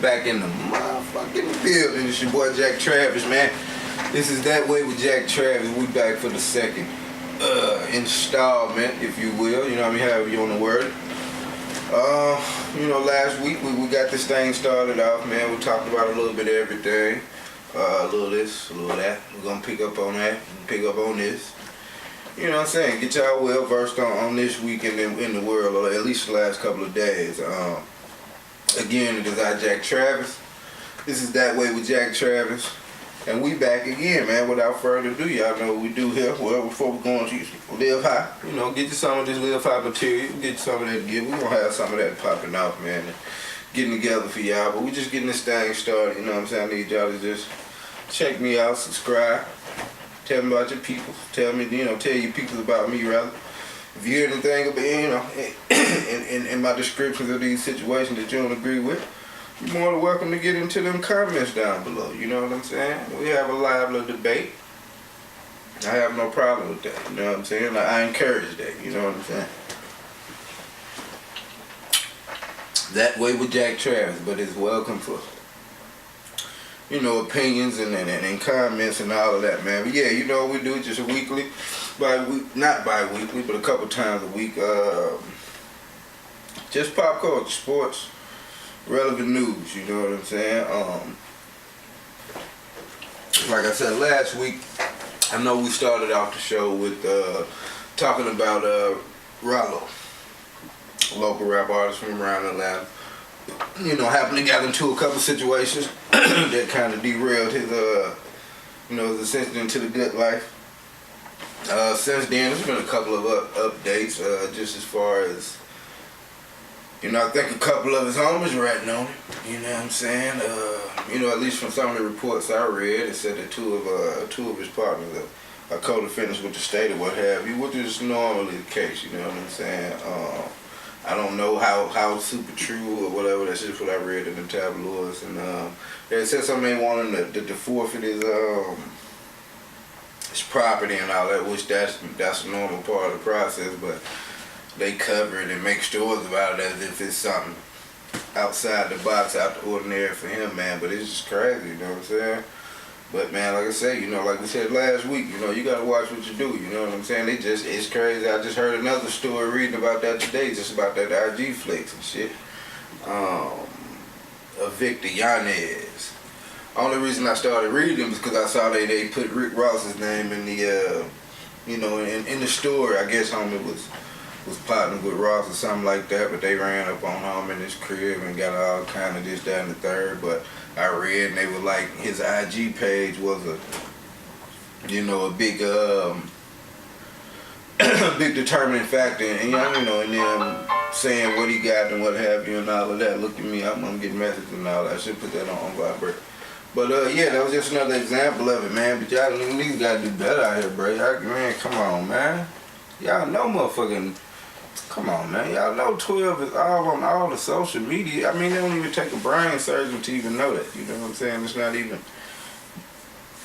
back in the motherfucking building. It's your boy Jack Travis, man. This is That Way with Jack Travis. We back for the second installment, if you will. You know what I mean? However you want to word it. Last week we got this thing started off, man. We talked about a little bit of everything. A little this, a little that. We're gonna pick up on that, pick up on this. You know what I'm saying? Get y'all well versed on this week in the world, or at least the last couple of days. Again, it is I, Jack Travis. This is That Way with Jack Travis. And we back again, man. Without further ado, y'all know what we do here. Well, before we go on to Live High, get you some of this Live High material. Get you some of that gift. We're going to have some of that popping off, man. And getting together for y'all. But we just getting this thing started. You know what I'm saying? I need y'all to just check me out, subscribe. Tell me about your people. Tell your people about me, rather. If you hear anything about, in my descriptions of these situations that you don't agree with, you're more than welcome to get into them comments down below. You know what I'm saying? We have a lively debate. I have no problem with that. You know what I'm saying? I encourage that. You know what I'm saying? That Way with Jack Travis, but it's welcome for opinions and comments and all of that, man. But yeah, we do just a weekly, not bi-weekly, but a couple times a week. Just pop culture, sports, relevant news, you know what I'm saying? Like I said last week, I know we started off the show with talking about Lowe, local rap artist from around Atlanta. Happened to get into a couple situations that kind of derailed his ascension into the good life. Since then, there's been a couple of updates, just as far as, I think a couple of his homies ratting on it. You know what I'm saying? At least from some of the reports I read, it said that two of his partners are co-defendants with the state or what have you, which is normally the case. You know what I'm saying? I don't know how super true or whatever. That's just what I read in the tabloids. And they said somebody wanted to forfeit his property and all that, which that's a normal part of the process. But they cover it and make stories about it as if it's something outside the box, out the ordinary for him, man. But it's just crazy, you know what I'm saying? But man, like I say, like we said last week, you gotta watch what you do, you know what I'm saying? It's crazy. I just heard another story reading about that today, just about that IG flicks and shit. Victor Yanez. Only reason I started reading was because I saw they put Rick Ross's name in the, in the story. I guess homie was partnered with Ross or something like that, but they ran up on him in his crib and got all kind of this, that, and the third. But I read and they were like, his IG page was a big big determining factor, and and them saying what he got and what have you and all of that. Look at me, I'm getting messages and all that. I should put that on vibrate. But yeah, that was just another example of it, man. But y'all niggas gotta do better out here, bro. Man, come on, man. Y'all know motherfucking. Come on, man. Y'all know 12 is all on all the social media. I mean, they don't even take a brain surgeon to even know that. You know what I'm saying? It's not even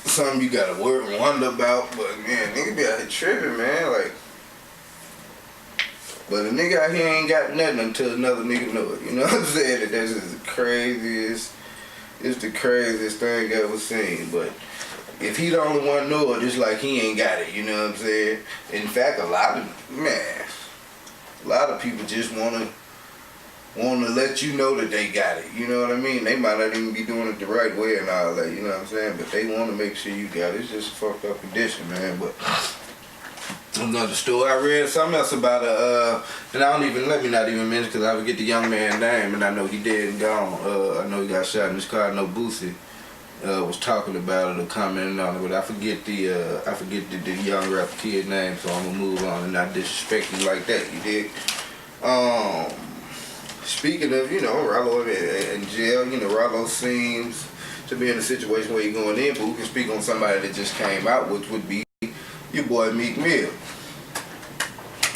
something you gotta wonder about. But man, nigga be out here tripping, man. Like, but a nigga out here ain't got nothing until another nigga know it. You know what I'm saying? That's just the craziest. It's the craziest thing I ever seen. But if he the only one know it, it's like he ain't got it. You know what I'm saying? In fact, a lot of people just wanna let you know that they got it. You know what I mean? They might not even be doing it the right way and all that. You know what I'm saying? But they want to make sure you got it. It's just a fucked up condition, man. But another story I read something else about and let me not even mention because I forget the young man's name and I know he dead and gone. I know he got shot in his car. I know Boosie was talking about it or commenting on it, but I forget the young rap kid name, so I'm gonna move on and not disrespect him like that. You dig? Speaking of, Rollo in jail, Rollo seems to be in a situation where he's going in, but we can speak on somebody that just came out, which would be your boy Meek Mill.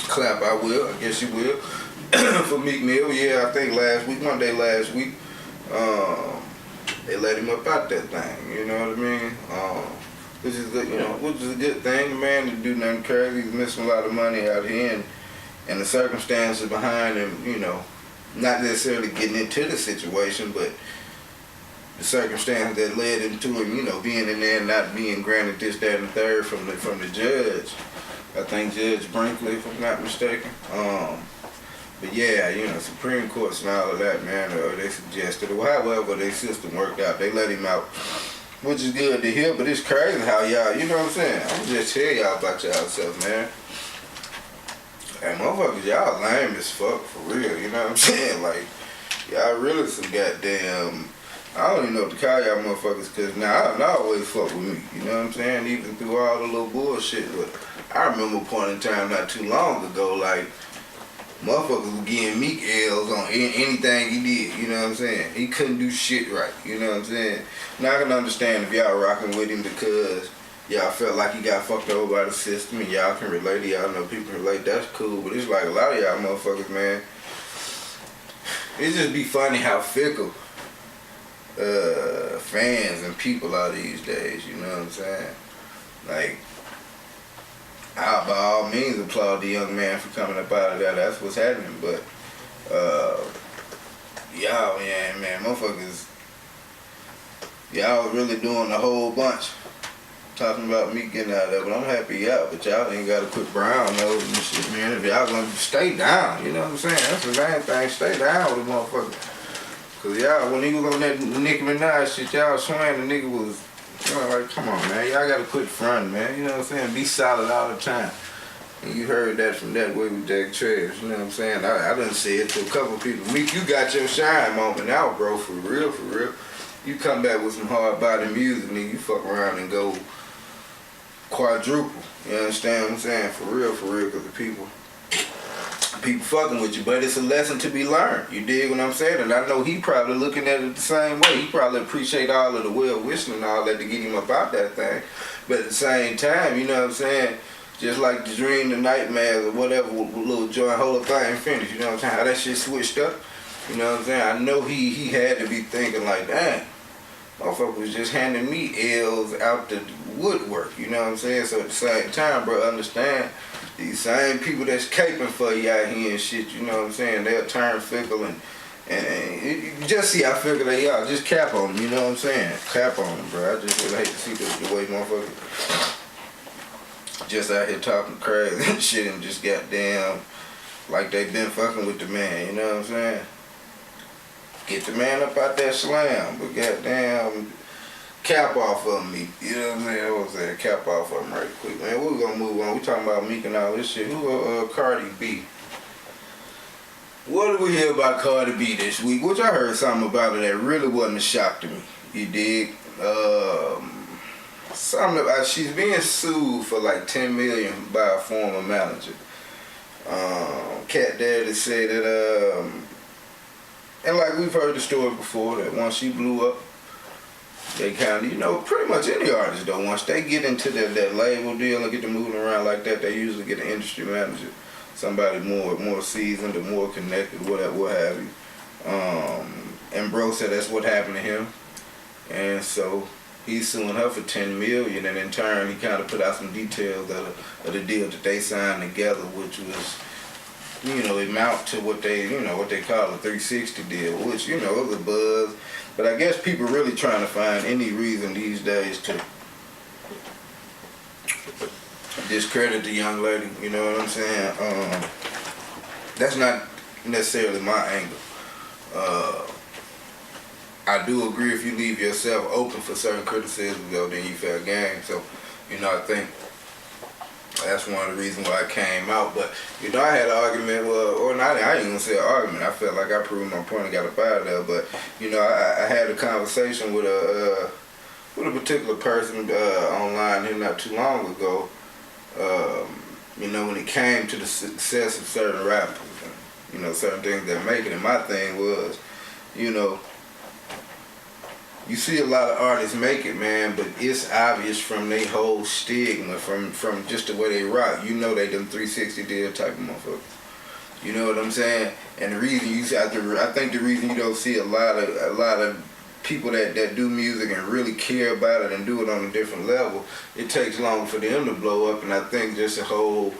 Clap, I will. I guess you will. For Meek Mill, yeah, I think Monday last week, they let him up out that thing, you know what I mean? Which is good, which is a good thing. The man didn't do nothing crazy. He's missing a lot of money out here, and the circumstances behind him, not necessarily getting into the situation, but the circumstance that led into him, being in there and not being granted this, that, and the third from the judge. I think Judge Brinkley, if I'm not mistaken. But yeah, Supreme Courts and all of that, man, they suggested, or however their system worked out, they let him out, which is good to hear, but it's crazy how y'all, you know what I'm saying? I'm just tell y'all about y'allself, man. And motherfuckers, y'all lame as fuck, for real, you know what I'm saying? Like, y'all really some goddamn, I don't even know what to call y'all motherfuckers, because now I always fuck with me, you know what I'm saying? Even through all the little bullshit, but I remember a point in time not too long ago, like, motherfuckers were getting Meek L's on anything he did, you know what I'm saying? He couldn't do shit right, you know what I'm saying? Now I can understand if y'all rocking with him because y'all felt like he got fucked over by the system and y'all can relate to y'all know people can relate, that's cool, but it's like a lot of y'all motherfuckers, man, it just be funny how fickle fans and people are these days, you know what I'm saying? Like, I by all means applaud the young man for coming up out of there. That's what's happening. But y'all, man, motherfuckers, y'all really doing a whole bunch talking about me getting out of there. But I'm happy y'all. But y'all ain't got to quit brown nose and shit, man. If y'all gonna stay down, you know what I'm saying? That's the main thing. Stay down with the motherfucker. Cause y'all, when he was on that Nicki Minaj shit, y'all swearing the nigga was. Like, come on, man. Y'all gotta quit fronting, man. You know what I'm saying? Be solid all the time. And you heard that from that way with Jack Travis. You know what I'm saying? I done said it to a couple people. Meek, you got your shine moment now, bro. For real, for real. You come back with some hard body music, and you fuck around and go quadruple. You understand what I'm saying? For real, because the people fucking with you, but it's a lesson to be learned. You dig what I'm saying? And I know he probably looking at it the same way. He probably appreciate all of the well wishing and all that to get him about that thing. But at the same time, you know what I'm saying? Just like the dream, the nightmares, or whatever, little joint, whole thing finished. You know what I'm saying? How that shit switched up. You know what I'm saying? I know he had to be thinking like, dang, motherfucker was just handing me L's out the woodwork. You know what I'm saying? So at the same time, bro, understand. These same people that's caping for you out here and shit, you know what I'm saying? They'll turn fickle and you just see how fickle they are. Just cap on them, you know what I'm saying? Cap on them, bro. I just really hate to see the way motherfuckers just out here talking crazy and shit and just goddamn like they been fucking with the man, you know what I'm saying? Get the man up out that slam, but goddamn cap off of me, you know what I'm saying? I was saying cap off of him right quick, man. We're gonna move on. We talking about Meek and all this shit. Who Cardi B? What did we hear about Cardi B this week? Which I heard something about it that really wasn't a shock to me. You dig? Something about she's being sued for like $10 million by a former manager. Cat Daddy said that and like we've heard the story before that once she blew up, they kind of, pretty much any artist though, once they get into that label deal and get to moving around like that, they usually get an industry manager, somebody more seasoned or more connected, what have you. And bro said that's what happened to him, and so he's suing her for $10 million, and in turn he kind of put out some details of the deal that they signed together, which was, amount to what they call a 360 deal, which, it was a buzz. But I guess people really trying to find any reason these days to discredit the young lady, you know what I'm saying? That's not necessarily my angle. I do agree if you leave yourself open for certain criticism, though, then you fair game. So, I think that's one of the reasons why I came out. But, I had an argument, I ain't gonna say an argument. I felt like I proved my point and got up out of there. But, I had a conversation with a particular person online here not too long ago. When it came to the success of certain rappers, and, certain things they're making. And my thing was, you see a lot of artists make it, man, but it's obvious from their whole stigma, from just the way they rock. They them 360 deal type of motherfuckers. You know what I'm saying? And the reason I think the reason you don't see a lot of people that do music and really care about it and do it on a different level, it takes longer for them to blow up. And I think just a whole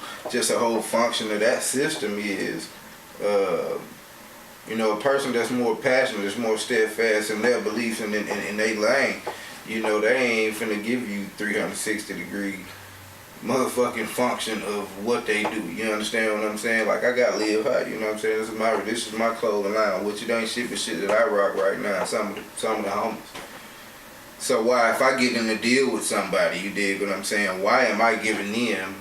function of that system is You know, a person that's more passionate, that's more steadfast in their beliefs and in their lane, you know, they ain't finna give you 360-degree motherfucking function of what they do. You understand what I'm saying? Like, I gotta live high, you know what I'm saying? This is my clothing line, which it ain't shit but shit that I rock right now, some of the homies. So why, if I get in a deal with somebody, you dig what I'm saying, why am I giving them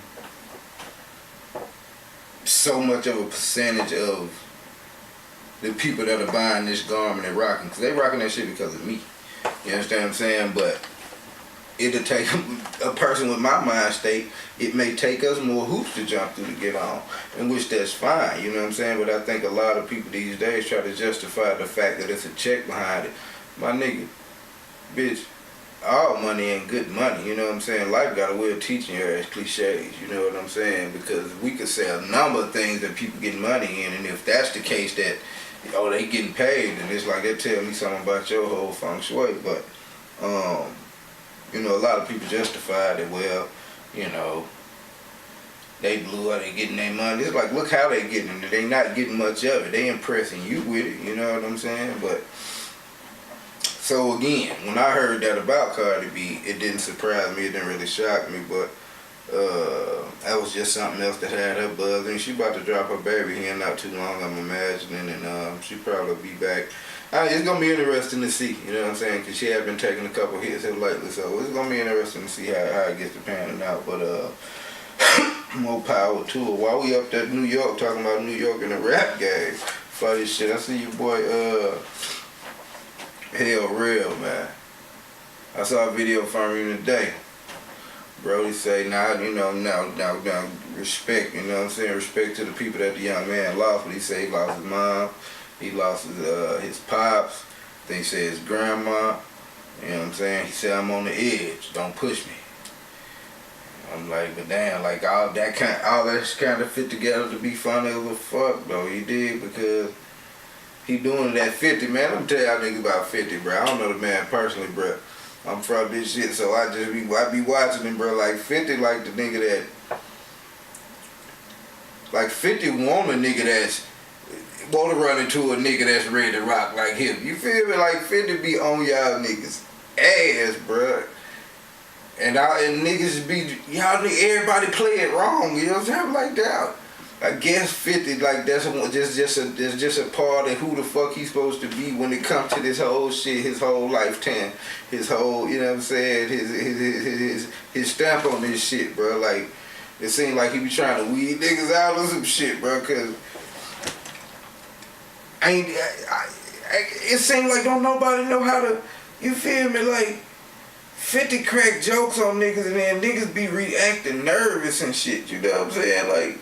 so much of a percentage of the people that are buying this garment and rocking? Because they rocking that shit because of me. You understand what I'm saying? But it'll take a person with my mind state, it may take us more hoops to jump through to get on, in which that's fine, you know what I'm saying? But I think a lot of people these days try to justify the fact that it's a check behind it. My nigga, bitch, all money ain't good money, you know what I'm saying? Life got a way of teaching your ass cliches, you know what I'm saying? Because we could say a number of things that people get money in, and if that's the case that, oh, they getting paid, and it's like they tell me something about your whole feng shui. But you know, a lot of people justify that, well, you know, they blew out, they getting their money. It's like, look how they getting it. They not getting much of it. They impressing you with it, you know what I'm saying? But so again, when I heard that about Cardi B, it didn't surprise me, it didn't really shock me, but that was just something else that had her buzzing. She about to drop her baby here not too long, I'm imagining, and she probably be back. It's gonna be interesting to see, you know what I'm saying, because she had been taking a couple hits here lately, so it's gonna be interesting to see how it gets to panning out. But more power to her. While we up there in New York talking about New York and the rap game, for this shit, I see your boy Hell Real, man. I saw a video from him today. Brody say, now respect, you know what I'm saying, respect to the people that the young man lost. But he say he lost his mom, he lost his pops, then he said his grandma, you know what I'm saying. He said, I'm on the edge, don't push me. I'm like, but damn, like all that's kind of fit together to be funny as a fuck, though, you dig? Because he doing it at 50, man. Let me tell y'all niggas about 50, bro. I don't know the man personally, bro. I'm from this shit, so I be watching him, bro. Like 50, like the nigga that, like 50 want a nigga that's want to run into a nigga that's ready to rock like him. You feel me? Like 50 be on y'all niggas ass, bro. And niggas be y'all niggas, everybody play it wrong. You know what I'm saying? Like that. I guess 50, like that's just a part of who the fuck he's supposed to be when it comes to this whole shit, his whole lifetime, his whole, you know what I'm saying, his stamp on this shit, bro. Like it seems like he be trying to weed niggas out or some shit, bro. Cause it seems like don't nobody know how to, you feel me, like 50 crack jokes on niggas and then niggas be reacting nervous and shit, you know what I'm saying? Like,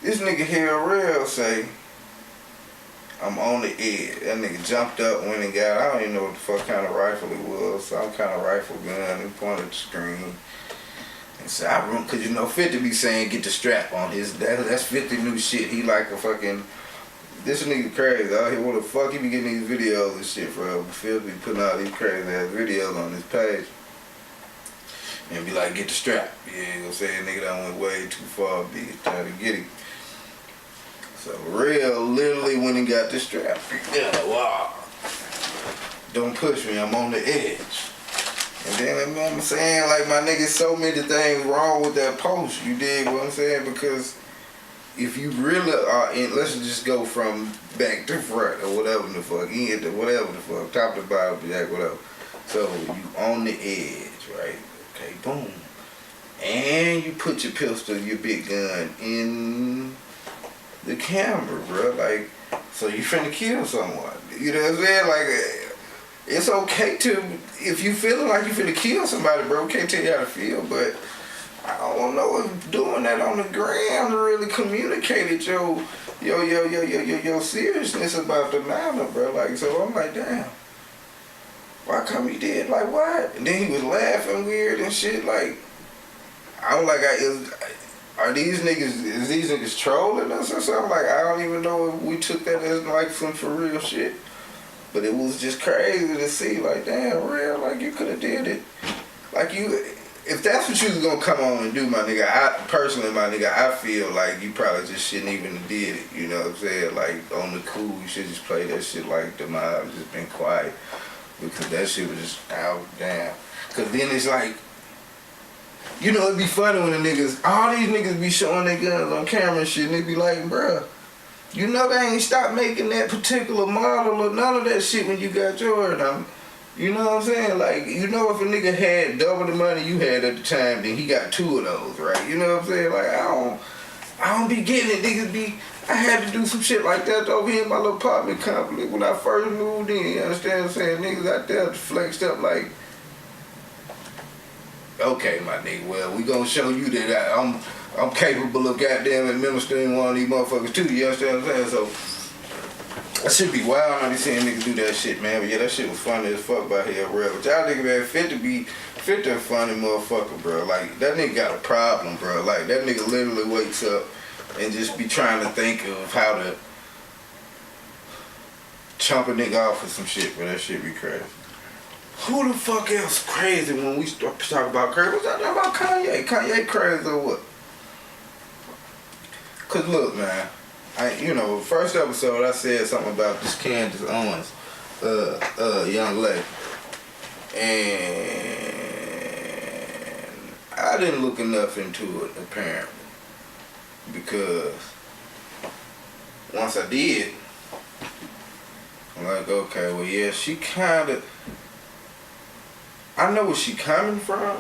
this nigga here real say, I'm on the edge. That nigga jumped up, went and got, I don't even know what the fuck kind of rifle it was, some kind of rifle gun, and pointed at the screen. And said, I run, cause you know 50 be saying get the strap on his, that's 50 new shit. He like a fucking, this nigga crazy out here. What the fuck he be getting these videos and shit from? Phil be putting out these crazy ass videos on his page. And be like, get the strap. Yeah, you gonna say nigga that went way too far, be trying to get him. So Real literally went and got the strap. Yeah, wow. Don't push me, I'm on the edge. And then I'm saying, like, my nigga, so many things wrong with that post. You dig what I'm saying? Because if you really are in, let's just go from back to front or whatever the fuck, end to whatever the fuck, top to bottom, back, whatever. So you on the edge, right? Okay, boom. And you put your pistol, your big gun in the camera, bro. Like, so you finna kill someone. You know what I'm saying? Like, it's okay to, if you feeling like you finna kill somebody, bro, can't tell you how to feel, but I don't know if doing that on the gram really communicated your seriousness about the matter, bro. Like, so I'm like, damn. Why come he did? Like, what? And then he was laughing weird and shit. Like, I'm like, is these niggas trolling us or something? Like, I don't even know if we took that as like some for real shit. But it was just crazy to see, like, damn, Real, like, you could have did it. Like, if that's what you was gonna come on and do, my nigga, I feel like you probably just shouldn't even have did it. You know what I'm saying? Like on the cool, you should just play that shit like the mob, just been quiet because that shit was just out damn. Cause then it's like, you know, it'd be funny when the niggas, all these niggas be showing their guns on camera and shit, and they be like, bruh, you know they ain't stopped making that particular model or none of that shit when you got yours. You know what I'm saying? Like, you know, if a nigga had double the money you had at the time, then he got 2 of those, right? You know what I'm saying? Like, I don't be getting it. Niggas be, I had to do some shit like that over here in my little apartment complex when I first moved in. You understand what I'm saying? Niggas out there flexed up like, okay, my nigga, well, we gonna show you that I'm capable of goddamn administering one of these motherfuckers too. You understand what I'm saying? So, that shit be wild. I be seeing niggas do that shit, man. But yeah, that shit was funny as fuck by here, real. But y'all niggas, man, 50 a funny motherfucker, bro. Like, that nigga got a problem, bro. Like, that nigga literally wakes up and just be trying to think of how to chomp a nigga off with some shit, but that shit be crazy. Who the fuck else crazy when we start talking about crazy? What's that about Kanye? Kanye crazy or what? Cause look, man. First episode I said something about this Candace Owens, young lady. And I didn't look enough into it, apparently. Because once I did, I'm like, okay, well, yeah, she kinda, I know where she coming from,